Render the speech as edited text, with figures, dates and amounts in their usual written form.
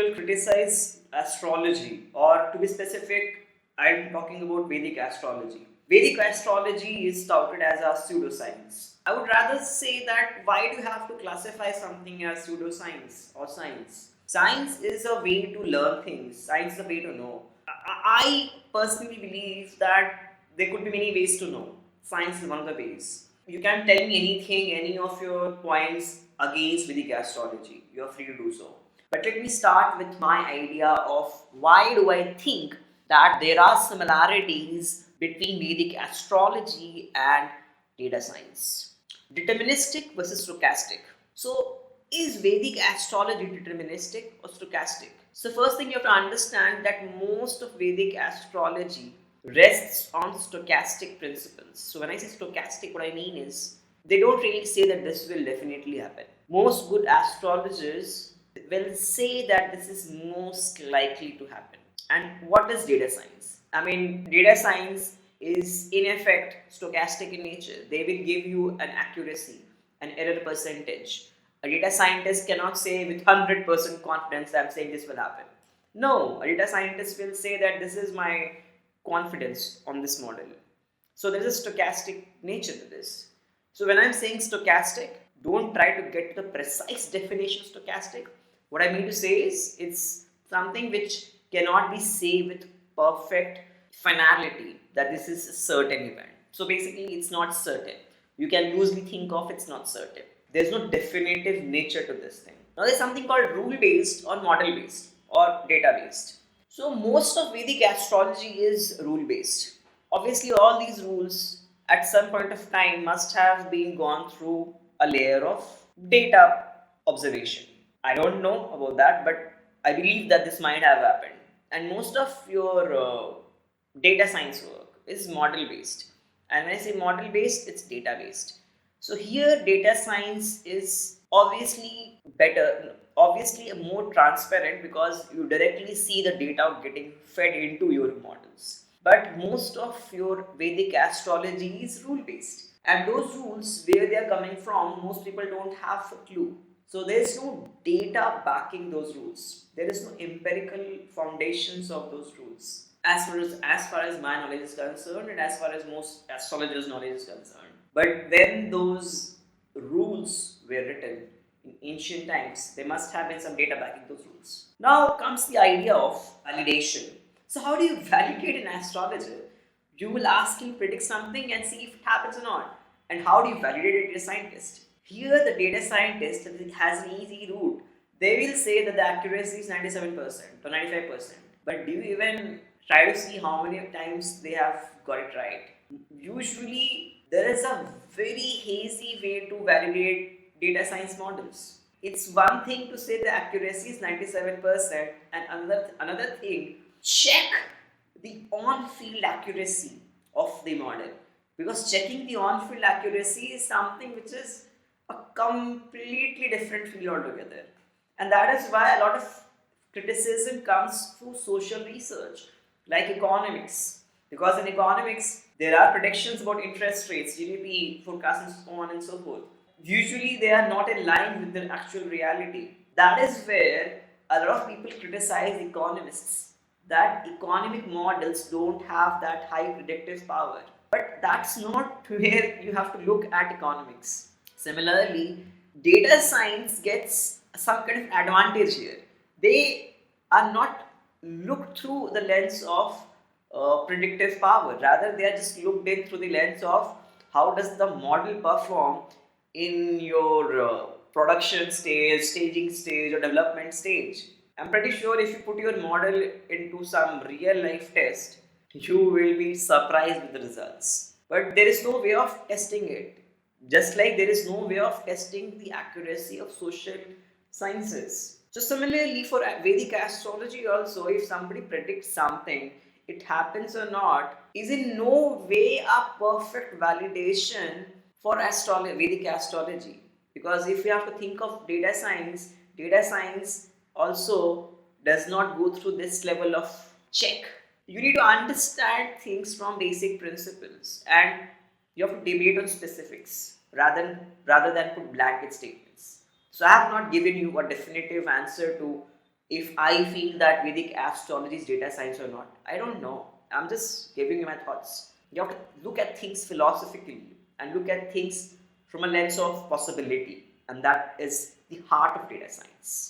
people criticize astrology, or to be specific, I'm talking about Vedic astrology. Vedic astrology is touted as a pseudoscience. I would rather say that why do you have to classify something as pseudoscience or science? Science is a way to learn things, science is a way to know. I personally believe that there could be many ways to know. Science is one of the ways. You can tell me anything, any of your points against Vedic astrology. You are free to do so. But let me start with my idea of why do I think that there are similarities between Vedic astrology and data science. Deterministic versus stochastic. So, is Vedic astrology deterministic or stochastic? So, first thing you have to understand that most of Vedic astrology rests on stochastic principles. So, when I say stochastic, what I mean is they don't really say that this will definitely happen. Most good astrologers will say that this is most likely to happen. And what is data science? I mean, data science is in effect stochastic in nature. They will give you an accuracy, an error percentage. A data scientist cannot say with 100% confidence that I'm saying this will happen. No, a data scientist will say that this is my confidence on this model. So there is a stochastic nature to this. So when I'm saying stochastic, don't try to get the precise definition of stochastic. What I mean to say is it's something which cannot be said with perfect finality that this is a certain event. So basically it's not certain. You can loosely think of it's not certain. There's no definitive nature to this thing. Now there's something called rule based or model based or data based. So most of Vedic astrology is rule based. Obviously all these rules at some point of time must have been gone through a layer of data observation. I don't know about that, but I believe that this might have happened. And most of your data science work is model based. And when I say model based, it's data based. So here, data science is obviously better, obviously more transparent because you directly see the data getting fed into your models. But most of your Vedic astrology is rule based. And those rules, where they are coming from, most people don't have a clue. So there is no data backing those rules. There is no empirical foundations of those rules. As far as my knowledge is concerned, and as far as most astrologers' knowledge is concerned. But when those rules were written in ancient times, there must have been some data backing those rules. Now comes the idea of validation. So how do you validate an astrologer? You will ask him predict something and see if it happens or not. And how do you validate a data scientist? Here the data scientist has an easy route. They will say that the accuracy is 97% or 95%. But do you even try to see how many times they have got it right? Usually there is a very hazy way to validate data science models. It's one thing to say the accuracy is 97%, and another thing, check the on-field accuracy of the model, because checking the on-field accuracy is something which is a completely different field altogether, and that is why a lot of criticism comes through social research like economics, because in economics there are predictions about interest rates, GDP forecasts, and so on and so forth. Usually they are not in line with the actual reality. That is where a lot of people criticize economists that economic models don't have that high predictive power. But that's not where you have to look at economics. Similarly, data science gets some kind of advantage here. They are not looked through the lens of predictive power. Rather, they are just looked in through the lens of how does the model perform in your production stage, staging stage, or development stage. I'm pretty sure if you put your model into some real life test, you will be surprised with the results. But there is no way of testing it. Just like there is no way of testing the accuracy of social sciences. So similarly for Vedic astrology also, if somebody predicts something, it happens or not, is in no way a perfect validation for Vedic astrology. Because if you have to think of data science also does not go through this level of check. You need to understand things from basic principles, and you have to debate on specifics rather than put blanket statements. So I have not given you a definitive answer to if I feel that Vedic astrology is data science or not. I don't know. I'm just giving you my thoughts. You have to look at things philosophically and look at things from a lens of possibility, and that is the heart of data science.